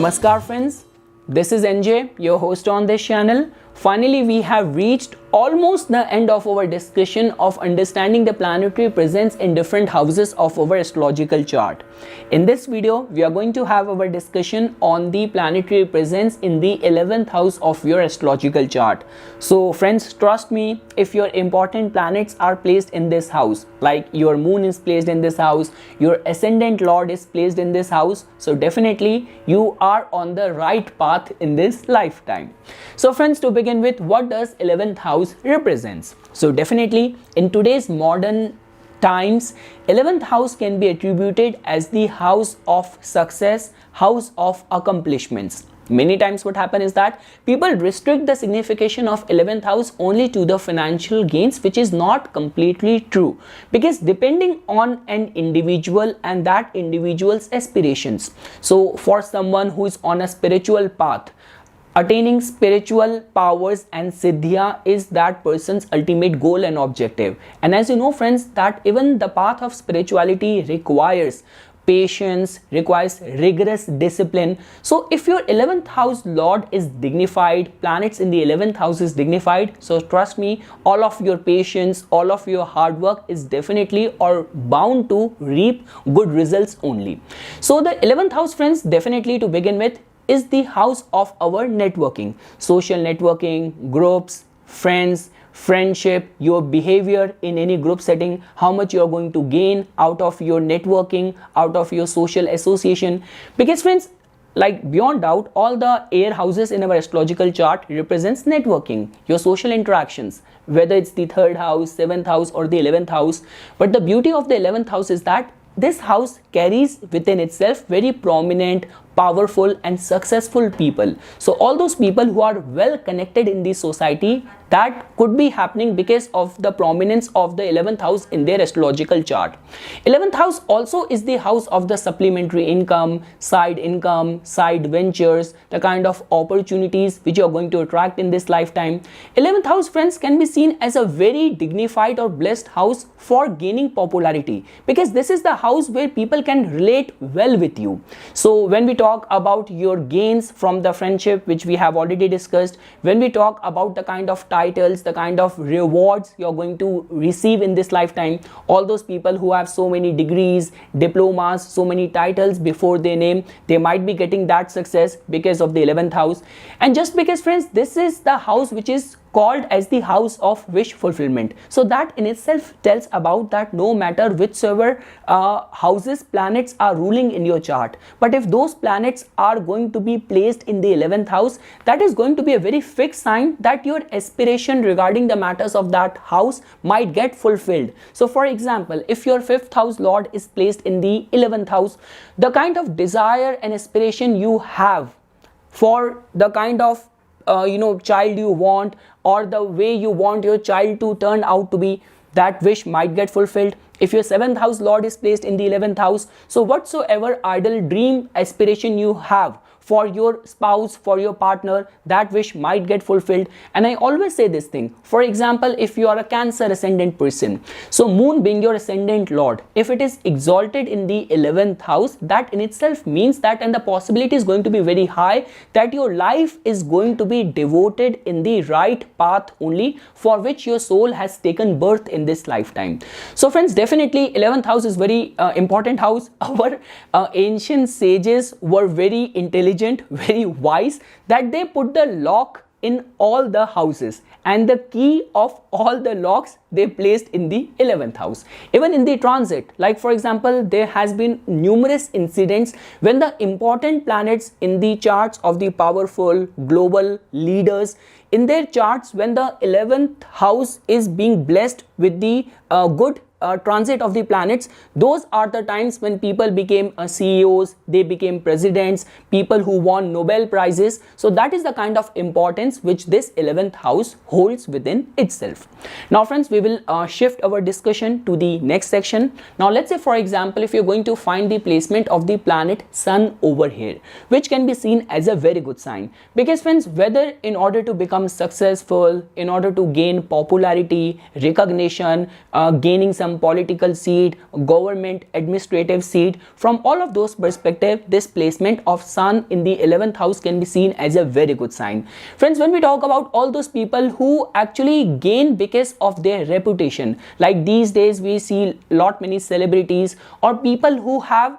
Namaskar friends, this is NJ, your host on this channel. Finally, we have reached almost the end of our discussion of understanding the planetary presence in different houses of our astrological chart. In this video, we are going to have our discussion on the planetary presence in the 11th house of your astrological chart. So friends, trust me, if your important planets are placed in this house, like your moon is placed in this house, your ascendant lord is placed in this house, so definitely you are on the right path in this lifetime. So friends, to begin with, what does 11th house represents? So definitely in today's modern times, 11th house can be attributed as the house of success, house of accomplishments. Many times what happens is that people restrict the signification of 11th house only to the financial gains, which is not completely true, because depending on an individual and that individual's aspirations. So for someone who is on a spiritual path, attaining spiritual powers and siddhya is that person's ultimate goal and objective. And as you know friends, that even the path of spirituality requires patience, requires rigorous discipline. So if your 11th house lord is dignified, planets in the 11th house is dignified, so trust me, all of your patience, all of your hard work is definitely or bound to reap good results only. So the 11th house friends, definitely to begin with, is the house of our networking, social networking, groups, friends, friendship, your behavior in any group setting, how much you are going to gain out of your networking, out of your social association. Because friends, like beyond doubt, all the air houses in our astrological chart represents networking, your social interactions, whether it's the 3rd house, 7th house or the 11th house. But the beauty of the 11th house is that this house carries within itself very prominent, powerful and successful people. So all those people who are well connected in the society, that could be happening because of the prominence of the 11th house in their astrological chart. 11th house also is the house of the supplementary income, side ventures, the kind of opportunities which you are going to attract in this lifetime. 11th house friends can be seen as a very dignified or blessed house for gaining popularity, because this is the house where people can relate well with you. So when we talk about your gains from the friendship, which we have already discussed, when we talk about the kind of titles, the kind of rewards you're going to receive in this lifetime, all those people who have so many degrees, diplomas, so many titles before their name, they might be getting that success because of the 11th house. And just because friends, this is the house which is called as the house of wish fulfillment. So that in itself tells about that no matter whichever houses planets are ruling in your chart, but if those planets are going to be placed in the 11th house, that is going to be a very fixed sign that your aspiration regarding the matters of that house might get fulfilled. So for example, if your 5th house lord is placed in the 11th house, the kind of desire and aspiration you have for the kind of child you want, or the way you want your child to turn out to be, that wish might get fulfilled. If your 7th house lord is placed in the 11th house, so whatsoever idle dream aspiration you have for your spouse, for your partner, that wish might get fulfilled. And I always say this thing, for example, if you are a Cancer ascendant person, so moon being your ascendant lord, if it is exalted in the 11th house, that in itself means that, and the possibility is going to be very high, that your life is going to be devoted in the right path only, for which your soul has taken birth in this lifetime. So friends, definitely 11th house is very important house. Our ancient sages were very intelligent, very wise, that they put the lock in all the houses, and the key of all the locks they placed in the 11th house. Even in the transit, like for example, there has been numerous incidents when the important planets in the charts of the powerful global leaders, in their charts, when the 11th house is being blessed with the good transit of the planets, those are the times when people became CEOs, they became presidents, people who won Nobel prizes. So that is the kind of importance which this 11th house holds within itself. Now friends, we will shift our discussion to the next section. Now let's say, for example, if you're going to find the placement of the planet Sun over here, which can be seen as a very good sign, because friends, whether in order to become successful, in order to gain popularity, recognition, gaining some political seat, government administrative seat, from all of those perspectives, this placement of Sun in the 11th house can be seen as a very good sign. Friends, when we talk about all those people who actually gain because of their reputation, like these days we see many celebrities or people who have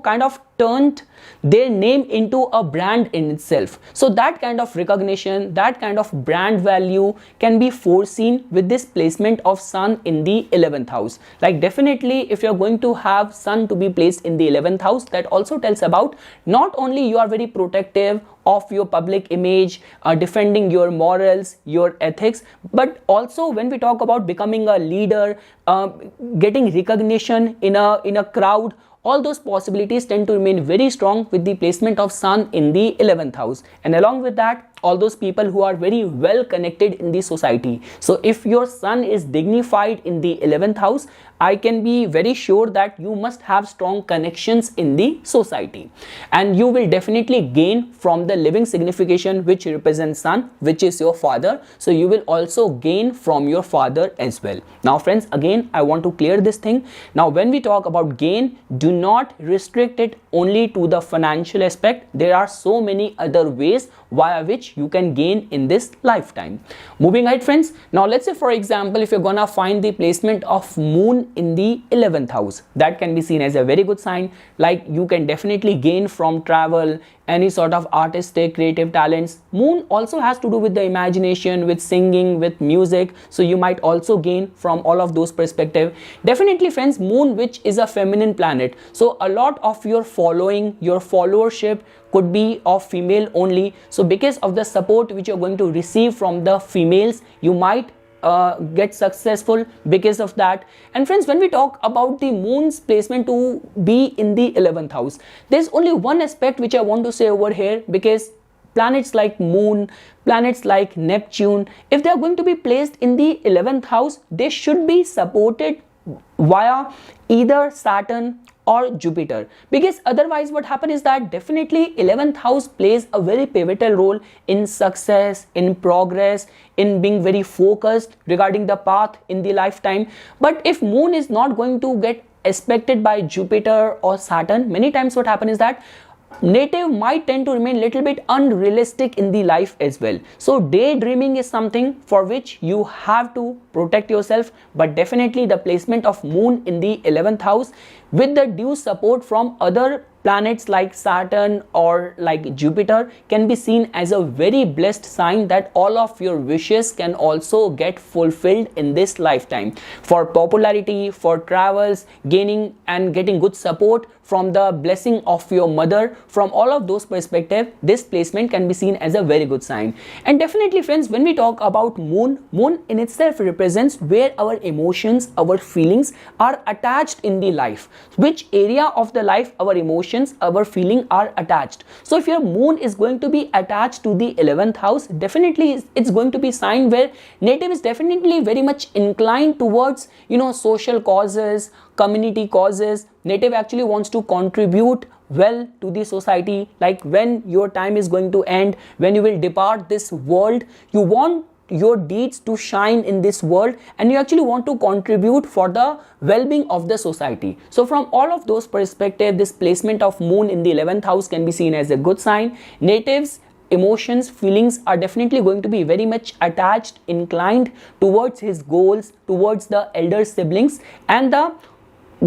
kind of turned their name into a brand in itself. So that kind of recognition, that kind of brand value can be foreseen with this placement of Sun in the 11th house. Like definitely if you're going to have Sun to be placed in the 11th house, that also tells about not only you are very protective of your public image, defending your morals, your ethics, but also when we talk about becoming a leader, getting recognition in a crowd, all those possibilities tend to remain very strong with the placement of Sun in the 11th house. And along with that, all those people who are very well connected in the society. So if your Sun is dignified in the 11th house, I can be very sure that you must have strong connections in the society, and you will definitely gain from the living signification which represents Sun, which is your father. So you will also gain from your father as well. Now friends, again I want to clear this thing. Now when we talk about gain, do not restrict it only to the financial aspect. There are so many other ways via which you can gain in this lifetime. Moving ahead friends, now let's say for example, if you're gonna find the placement of Moon in the 11th house, that can be seen as a very good sign. Like you can definitely gain from travel, any sort of artistic creative talents. Moon also has to do with the imagination, with singing, with music, so you might also gain from all of those perspectives. Definitely friends, Moon, which is a feminine planet, so a lot of your following, your followership could be of female only. So because of the support which you're going to receive from the females, you might get successful because of that. And friends, when we talk about the Moon's placement to be in the 11th house, there's only one aspect which I want to say over here, because planets like Moon, planets like Neptune, if they are going to be placed in the 11th house, they should be supported via either Saturn or Jupiter, because otherwise what happens is that definitely 11th house plays a very pivotal role in success, in progress, in being very focused regarding the path in the lifetime. But if Moon is not going to get aspected by Jupiter or Saturn, many times what happens is that native might tend to remain little bit unrealistic in the life as well. So daydreaming is something for which you have to protect yourself, but definitely the placement of Moon in the 11th house with the due support from other planets like Saturn or like Jupiter can be seen as a very blessed sign that all of your wishes can also get fulfilled in this lifetime. For popularity, for travels, gaining and getting good support from the blessing of your mother, from all of those perspectives, this placement can be seen as a very good sign. And definitely friends, when we talk about Moon, Moon in itself represents where our emotions, our feelings are attached in the life, which area of the life our emotions, our feeling are attached. So if your Moon is going to be attached to the 11th house, definitely it's going to be sign where native is definitely very much inclined towards social causes, community causes. Native actually wants to contribute well to the society. Like when your time is going to end, when you will depart this world, you want your deeds to shine in this world, and you actually want to contribute for the well-being of the society. So from all of those perspectives, this placement of Moon in the 11th house can be seen as a good sign. Natives emotions, feelings are definitely going to be very much attached, inclined towards his goals, towards the elder siblings and the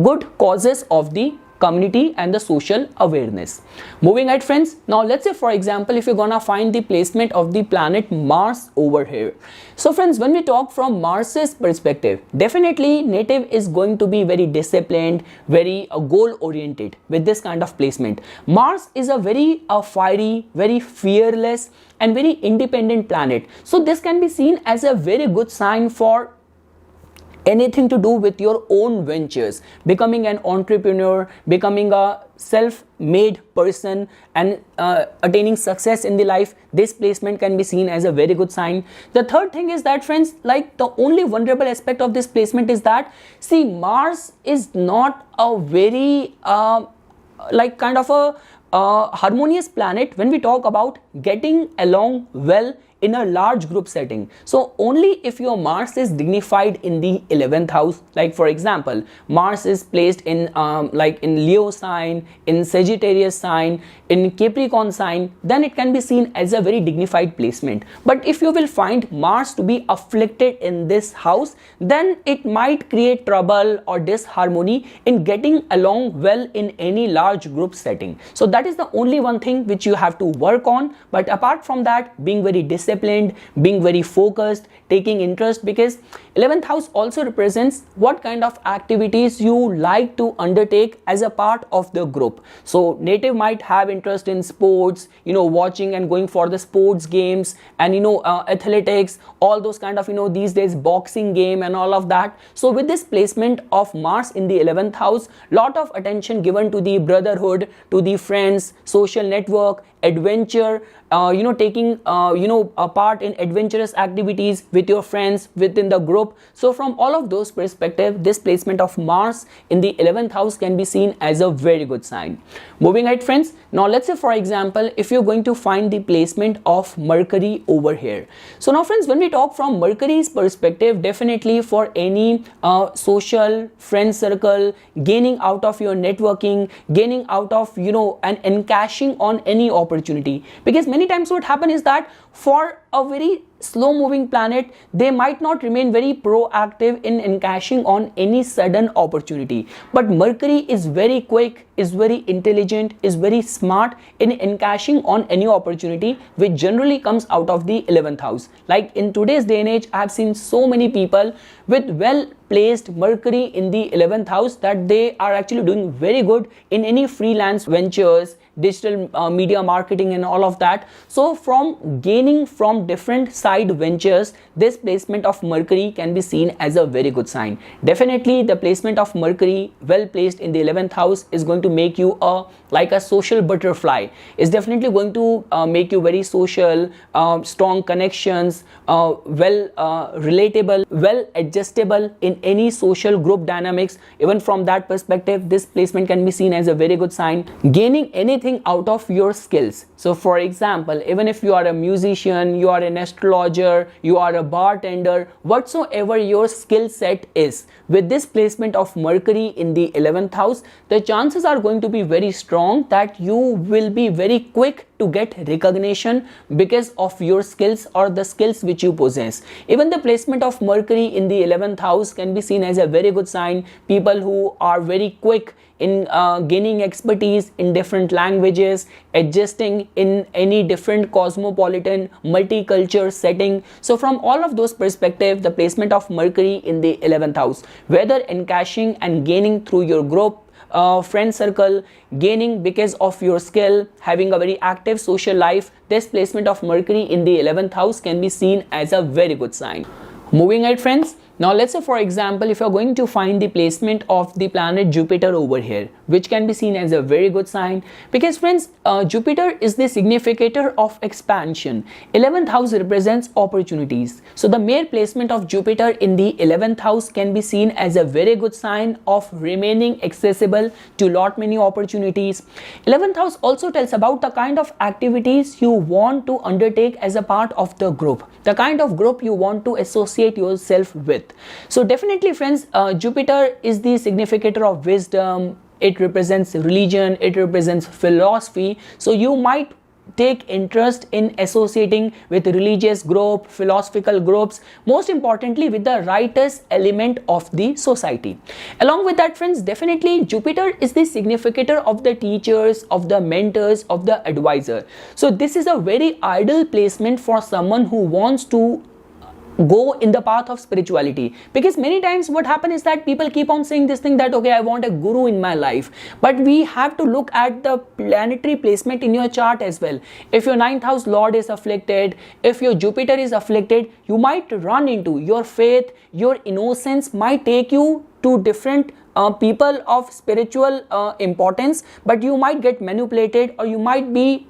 good causes of the community and the social awareness. Moving ahead friends, now let's say for example if you're gonna find the placement of the planet Mars over here. So friends, when we talk from Mars's perspective, definitely native is going to be very disciplined, very goal oriented with this kind of placement. Mars is a very fiery, very fearless and very independent planet. So this can be seen as a very good sign for anything to do with your own ventures, becoming an entrepreneur, becoming a self-made person, and attaining success in the life, this placement can be seen as a very good sign. The third thing is that, friends, like the only vulnerable aspect of this placement is that, see, Mars is not a very like kind of a harmonious planet when we talk about getting along well in a large group setting. So only if your Mars is dignified in the 11th house, like for example, Mars is placed in like in Leo sign, in Sagittarius sign, in Capricorn sign, then it can be seen as a very dignified placement. But if you will find Mars to be afflicted in this house, then it might create trouble or disharmony in getting along well in any large group setting. So that is the only one thing which you have to work on. But apart from that, being very disciplined, being very focused, taking interest, because 11th house also represents what kind of activities you like to undertake as a part of the group. So native might have interest in sports, watching and going for the sports games, and athletics, all those kind of these days boxing game and all of that. So with this placement of Mars in the 11th house, lot of attention given to the brotherhood, to the friends, social network, adventure, taking a part in adventurous activities with your friends within the group. So from all of those perspectives, this placement of Mars in the 11th house can be seen as a very good sign. Moving ahead, friends, now let's say for example, if you're going to find the placement of Mercury over here. So now friends, when we talk from Mercury's perspective, definitely for any social friend circle, gaining out of your networking, gaining out of and encashing on any opportunity, because many times what happen is that for a very slow moving planet, they might not remain very proactive in encashing on any sudden opportunity. But Mercury is very quick, is very intelligent, is very smart in encashing on any opportunity which generally comes out of the 11th house. Like in today's day and age, I have seen so many people with well placed Mercury in the 11th house that they are actually doing very good in any freelance ventures, digital media marketing and all of that. So from gaining from different side ventures, this placement of Mercury can be seen as a very good sign. Definitely the placement of Mercury well placed in the 11th house is going to make you like a social butterfly, is definitely going to make you very social, strong connections, well relatable, well adjustable in any social group dynamics. Even from that perspective, this placement can be seen as a very good sign. Gaining anything out of your skills. So for example, even if you are a musician, you are an astrologer, you are a bartender, whatsoever your skill set is, with this placement of Mercury in the 11th house, the chances are going to be very strong that you will be very quick to get recognition because of your skills or the skills which you possess. Even the placement of Mercury in the 11th house can be seen as a very good sign. People who are very quick in gaining expertise in different languages, adjusting in any different cosmopolitan multicultural setting. So from all of those perspectives, the placement of Mercury in the 11th house, whether encashing and gaining through your group, friend circle, gaining because of your skill, having a very active social life, this placement of Mercury in the 11th house can be seen as a very good sign. Moving ahead, friends, now let's say for example, if you're going to find the placement of the planet Jupiter over here, which can be seen as a very good sign, because friends, Jupiter is the significator of expansion. 11th house represents opportunities. So the mere placement of Jupiter in the 11th house can be seen as a very good sign of remaining accessible to lot many opportunities. 11th house also tells about the kind of activities you want to undertake as a part of the group, the kind of group you want to associate yourself with. So definitely friends, Jupiter is the significator of wisdom. It represents religion, it represents philosophy. So you might take interest in associating with religious group, philosophical groups, most importantly with the righteous element of the society. Along with that, friends, definitely Jupiter is the significator of the teachers, of the mentors, of the advisor. So this is a very ideal placement for someone who wants to go in the path of spirituality. Because many times what happens is that people keep on saying this thing that okay, I want a guru in my life, but we have to look at the planetary placement in your chart as well. If your 9th house lord is afflicted, if your Jupiter is afflicted, you might run into your faith, your innocence might take you to different people of spiritual importance, but you might get manipulated or you might be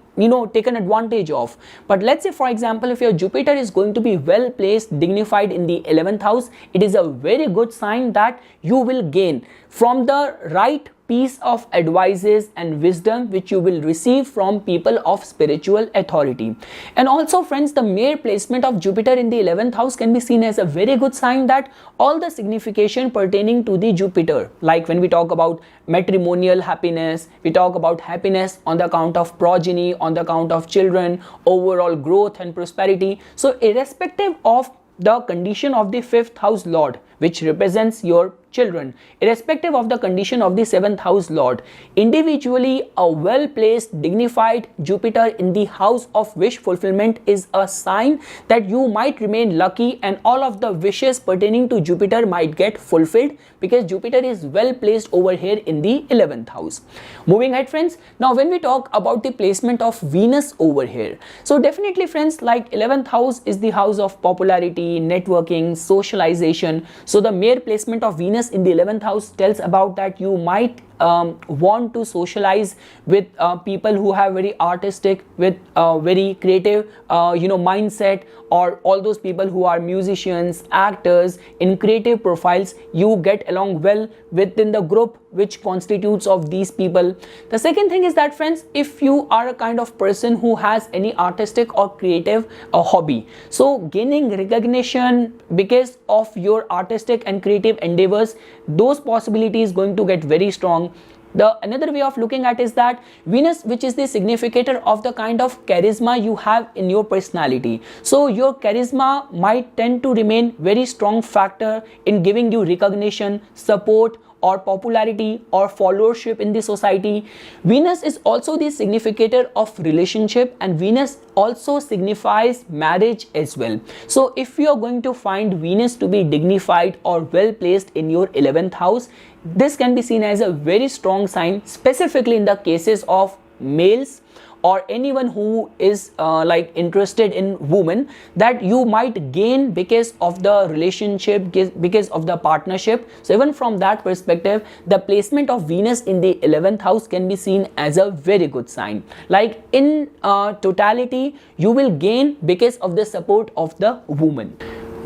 taken advantage of. But let's say for example, if your Jupiter is going to be well placed, dignified in the 11th house, it is a very good sign that you will gain from the right piece of advices and wisdom which you will receive from people of spiritual authority. And also friends, the mere placement of Jupiter in the 11th house can be seen as a very good sign that all the signification pertaining to the Jupiter, like when we talk about matrimonial happiness, we talk about happiness on the account of progeny, on the account of children, overall growth and prosperity. So irrespective of the condition of the 5th house lord, which represents your children, irrespective of the condition of the 7th house lord, individually a well placed dignified Jupiter in the house of wish fulfillment is a sign that you might remain lucky and all of the wishes pertaining to Jupiter might get fulfilled, because Jupiter is well placed over here in the 11th house. Moving ahead friends, now when we talk about the placement of Venus over here, so definitely friends, like 11th house is the house of popularity, networking, socialization. So the mere placement of Venus in the 11th house tells about that you might want to socialize with people who have very artistic, with very creative mindset, or all those people who are musicians, actors in creative profiles. You get along well within the group which constitutes of these people. The second thing is that friends, if you are a kind of person who has any artistic or creative hobby, so gaining recognition because of your artistic and creative endeavors, those possibilities going to get very strong. The another way of looking at is that Venus, which is the significator of the kind of charisma you have in your personality, so your charisma might tend to remain very strong factor in giving you recognition, support, or popularity or followership in the society. Venus is also the significator of relationship, and Venus also signifies marriage as well. So if you are going to find Venus to be dignified or well placed in your 11th house, this can be seen as a very strong sign, specifically in the cases of males or anyone who is like interested in women, that you might gain because of the relationship, because of the partnership. So even from that perspective, the placement of Venus in the 11th house can be seen as a very good sign. Like in totality, you will gain because of the support of the woman.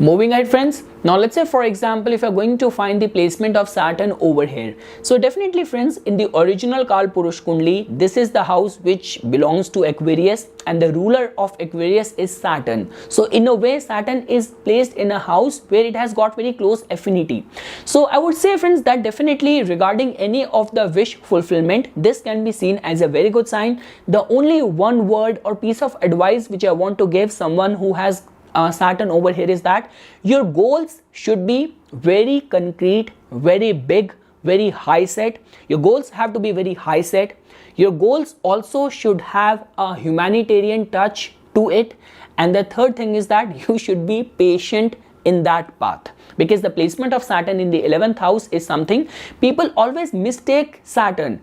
Moving ahead friends, now let's say for example, if you're going to find the placement of Saturn over here, so definitely friends, in the original Kal Purush Kundli, this is the house which belongs to Aquarius, and the ruler of Aquarius is Saturn. So in a way, Saturn is placed in a house where it has got very close affinity. So I would say friends that definitely regarding any of the wish fulfillment, this can be seen as a very good sign. The only one word or piece of advice which I want to give someone who has Saturn over here is that your goals should be very concrete, very big, very high set. Your goals have to be very high set. Your goals also should have a humanitarian touch to it. And the third thing is that you should be patient in that path, because the placement of Saturn in the 11th house is something people always mistake. Saturn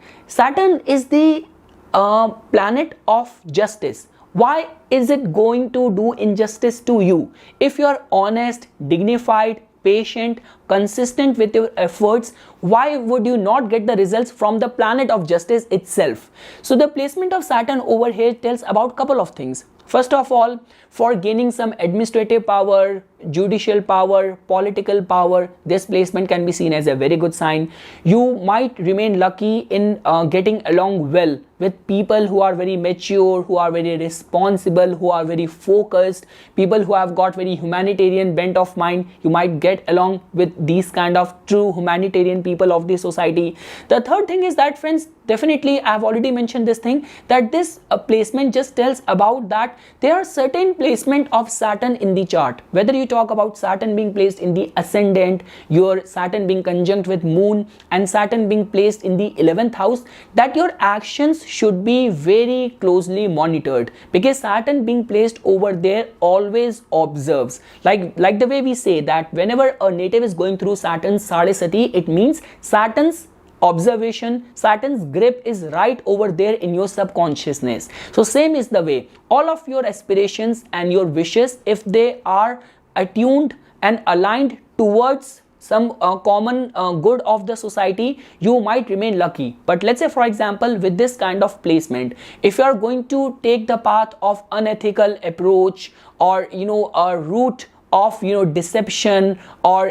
is the planet of justice. Why is it going to do injustice to you? If you are honest, dignified, patient, consistent with your efforts, why would you not get the results from the planet of justice itself? So the placement of Saturn over here tells about a couple of things. First of all, for gaining some administrative power, judicial power, political power, this placement can be seen as a very good sign. You might remain lucky in getting along well with people who are very mature, who are very responsible, who are very focused, people who have got very humanitarian bent of mind. You might get along with these kind of true humanitarian people of the society. The third thing is that friends, definitely I've already mentioned this thing, that this placement just tells about that there are certain placement of Saturn in the chart. Whether you talk about Saturn being placed in the ascendant, your Saturn being conjunct with moon, and Saturn being placed in the 11th house, that your actions should be very closely monitored, because Saturn being placed over there always observes. Like the way we say that whenever a native is going through Saturn's Sadesati, it means Saturn's observation, Saturn's grip is right over there in your subconsciousness. So same is the way all of your aspirations and your wishes, if they are attuned and aligned towards some common good of the society, you might remain lucky. But let's say, for example, with this kind of placement, if you are going to take the path of unethical approach, or a route of deception, or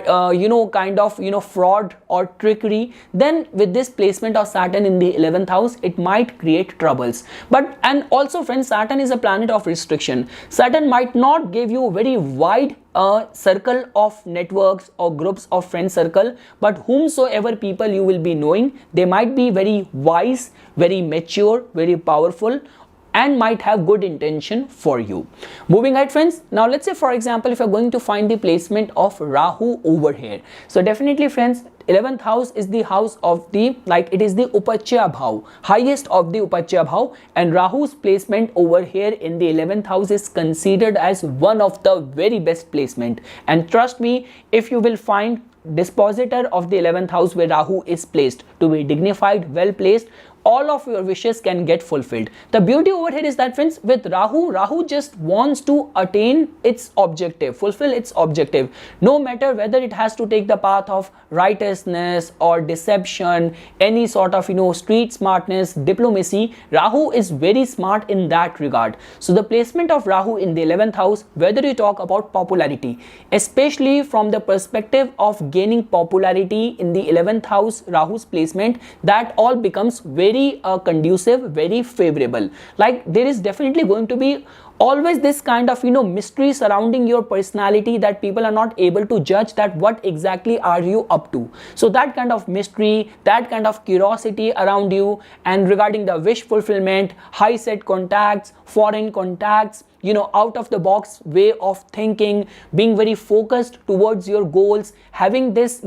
kind of fraud or trickery, then with this placement of Saturn in the 11th house, it might create troubles. But and also friends, Saturn is a planet of restriction. Saturn might not give you very wide circle of networks or groups of friend circle, but whomsoever people you will be knowing, they might be very wise, very mature, very powerful, and might have good intention for you. Moving ahead friends, now let's say for example, if you're going to find the placement of Rahu over here, so definitely friends, 11th house is the house of the, it is the Upachya Bhav, highest of the Upachya Bhav, and Rahu's placement over here in the 11th house is considered as one of the very best placement. And trust me, if you will find dispositor of the 11th house where Rahu is placed to be dignified, well placed, all of your wishes can get fulfilled. The beauty over here is that friends, with Rahu just wants to attain its objective, fulfill its objective, no matter whether it has to take the path of righteousness or deception, any sort of street smartness, diplomacy. Rahu is very smart in that regard. So the placement of Rahu in the 11th house, whether you talk about popularity, especially from the perspective of gaining popularity in the 11th house, Rahu's placement, that all becomes very conducive, very favorable. There is definitely going to be always this kind of mystery surrounding your personality, that people are not able to judge that what exactly are you up to. So that kind of mystery, that kind of curiosity around you, and regarding the wish fulfillment, high set contacts, foreign contacts, out of the box way of thinking, being very focused towards your goals, having this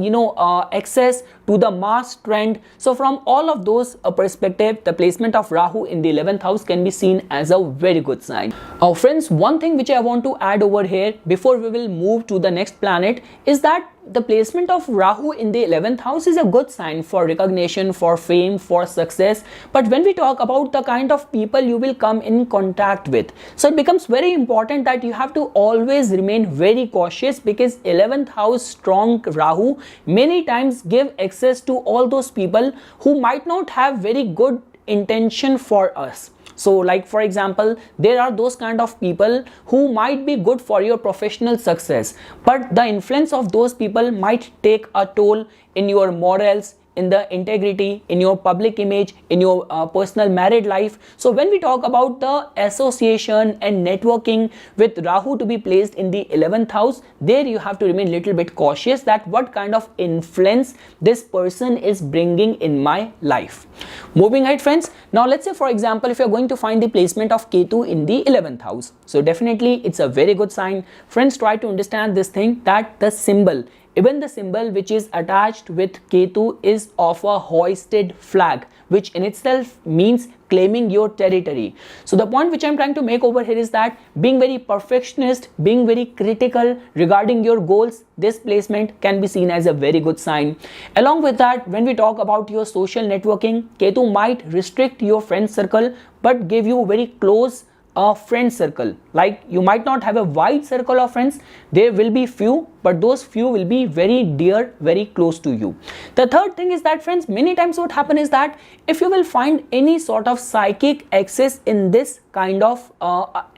access to the mass trend. So from all of those perspective, the placement of Rahu in the 11th house can be seen as a very good sign. Friends, one thing which I want to add over here before we will move to the next planet is that the placement of Rahu in the 11th house is a good sign for recognition, for fame, for success. But when we talk about the kind of people you will come in contact with, so it becomes very important that you have to always remain very cautious, because 11th house strong Rahu many times give access to all those people who might not have very good intention for us. So for example, there are those kind of people who might be good for your professional success, but the influence of those people might take a toll in your morals, in the integrity, in your public image, in your personal married life. So when we talk about the association and networking with Rahu to be placed in the 11th house, there you have to remain little bit cautious that what kind of influence this person is bringing in my life. Moving ahead friends, now let's say for example, if you're going to find the placement of Ketu in the 11th house, so definitely it's a very good sign. Friends, try to understand this thing, that the symbol, even the symbol which is attached with Ketu is of a hoisted flag, which in itself means claiming your territory. So the point which I'm trying to make over here is that being very perfectionist, being very critical regarding your goals, this placement can be seen as a very good sign. Along with that, when we talk about your social networking, Ketu might restrict your friend circle but give you very close friend circle. You might not have a wide circle of friends, there will be few, but those few will be very dear, very close to you. The third thing is that friends, many times what happen is that if you will find any sort of psychic access in this kind of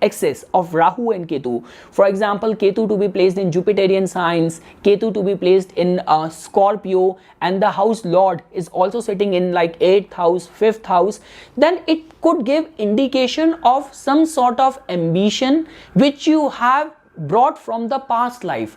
access of Rahu and Ketu, for example, Ketu to be placed in Jupiterian signs, Ketu to be placed in Scorpio, and the house lord is also sitting in 8th house, 5th house, then it could give indication of some sort of ambition which you have brought from the past life.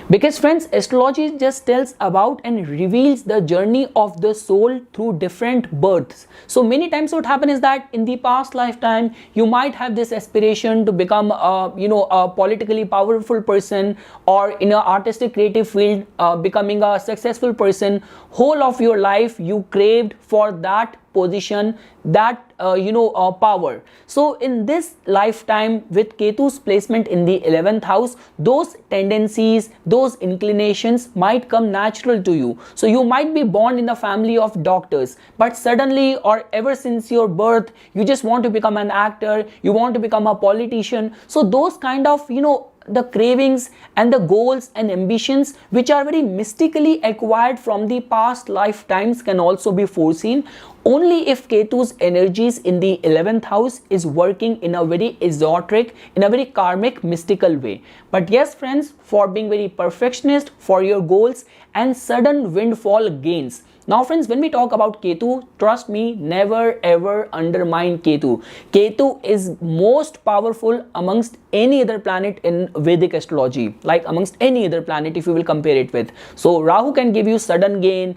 Because friends, astrology just tells about and reveals the journey of the soul through different births. So many times what happens is that in the past lifetime you might have this aspiration to become a politically powerful person, or in an artistic creative field becoming a successful person. Whole of your life you craved for that position, that power. So in this lifetime, with Ketu's placement in the 11th house, those tendencies, those inclinations might come natural to you. So you might be born in a family of doctors, but suddenly, or ever since your birth, you just want to become an actor, you want to become a politician. So those kind of the cravings and the goals and ambitions which are very mystically acquired from the past lifetimes can also be foreseen only if Ketu's energies in the 11th house is working in a very esoteric, in a very karmic, mystical way. But yes friends, for being very perfectionist for your goals and sudden windfall gains. Now friends, when we talk about Ketu, trust me, never ever undermine Ketu. Ketu is most powerful amongst any other planet in Vedic astrology, like amongst any other planet if you will compare it with. So Rahu can give you sudden gain,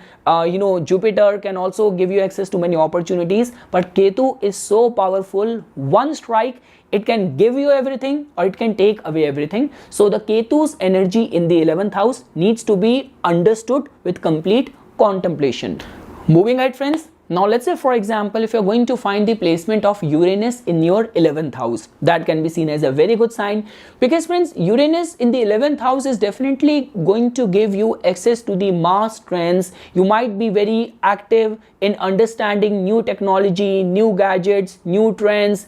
Jupiter can also give you access to many opportunities, but Ketu is so powerful. One strike, it can give you everything or it can take away everything. So the Ketu's energy in the 11th house needs to be understood with complete contemplation. Moving ahead friends, now let's say for example if you're going to find the placement of Uranus in your 11th house, that can be seen as a very good sign, because friends, Uranus in the 11th house is definitely going to give you access to the mass trends. You might be very active in understanding new technology, new gadgets, new trends,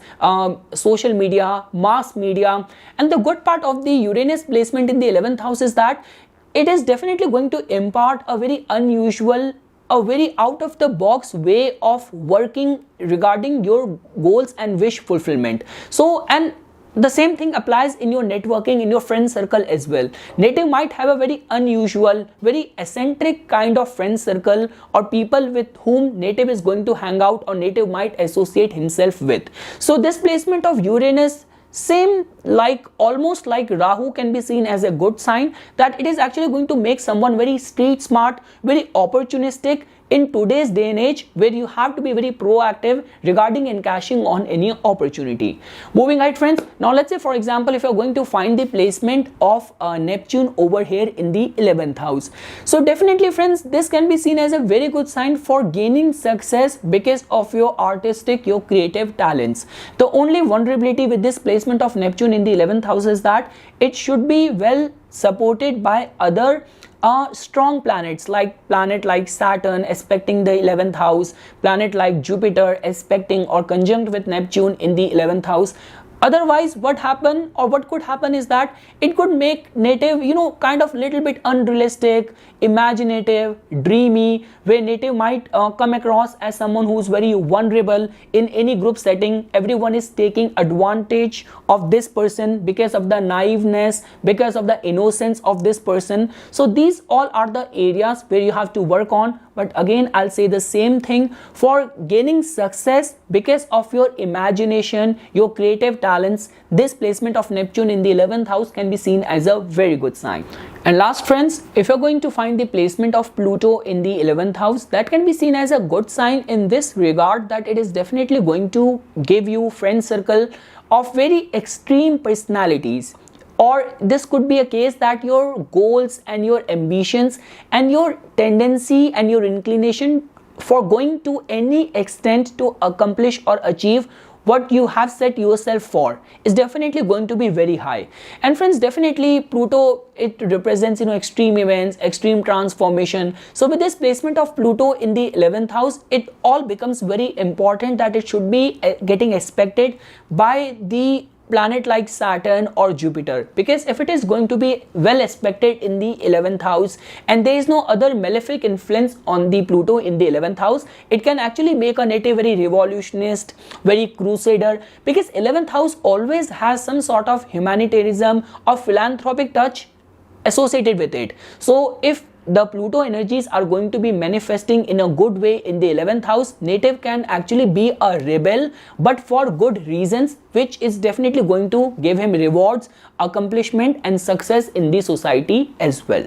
social media, mass media. And the good part of the Uranus placement in the 11th house is that it is definitely going to impart a very unusual, a very out of the box way of working regarding your goals and wish fulfillment. So, and the same thing applies in your networking, in your friend circle as well. Native might have a very unusual, very eccentric kind of friend circle, or people with whom native is going to hang out or native might associate himself with. So this placement of Uranus, same like almost like Rahu, can be seen as a good sign that it is actually going to make someone very street smart, very opportunistic in today's day and age, where you have to be very proactive regarding encashing on any opportunity. Moving ahead friends, now let's say for example if you're going to find the placement of Neptune over here in the 11th house. So definitely friends, this can be seen as a very good sign for gaining success because of your artistic, your creative talents. The only vulnerability with this placement of Neptune in the 11th house is that it should be well supported by other strong planets, like planet like Saturn aspecting the 11th house, planet like Jupiter aspecting or conjunct with Neptune in the 11th house. Otherwise what happen or what could happen is that it could make native kind of little bit unrealistic, imaginative, dreamy, where native might come across as someone who's very vulnerable in any group setting. Everyone is taking advantage of this person because of the naiveness, because of the innocence of this person. So these all are the areas where you have to work on. But again, I'll say the same thing for gaining success because of your imagination, your creative talents. This placement of Neptune in the 11th house can be seen as a very good sign. And last friends, if you're going to find the placement of Pluto in the 11th house, that can be seen as a good sign in this regard that it is definitely going to give you friend circle of very extreme personalities. Or this could be a case that your goals and your ambitions and your tendency and your inclination for going to any extent to accomplish or achieve what you have set yourself for is definitely going to be very high. And friends, definitely Pluto, it represents extreme events, extreme transformation. So with this placement of Pluto in the 11th house, it all becomes very important that it should be getting expected by the planet like Saturn or Jupiter, because if it is going to be well expected in the 11th house and there is no other malefic influence on the Pluto in the 11th house, it can actually make a native very revolutionist, very crusader, because 11th house always has some sort of humanitarianism or philanthropic touch associated with it. So if the Pluto energies are going to be manifesting in a good way in the 11th house, native can actually be a rebel, but for good reasons, which is definitely going to give him rewards, accomplishment and success in the society as well.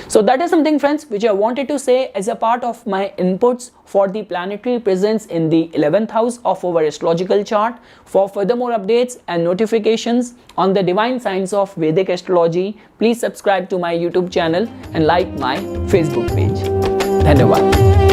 So that is something, friends, which I wanted to say as a part of my inputs for the planetary presence in the 11th house of our astrological chart. For further more updates and notifications on the divine science of Vedic astrology, please subscribe to my YouTube channel and like my Facebook page. Dhanyawad.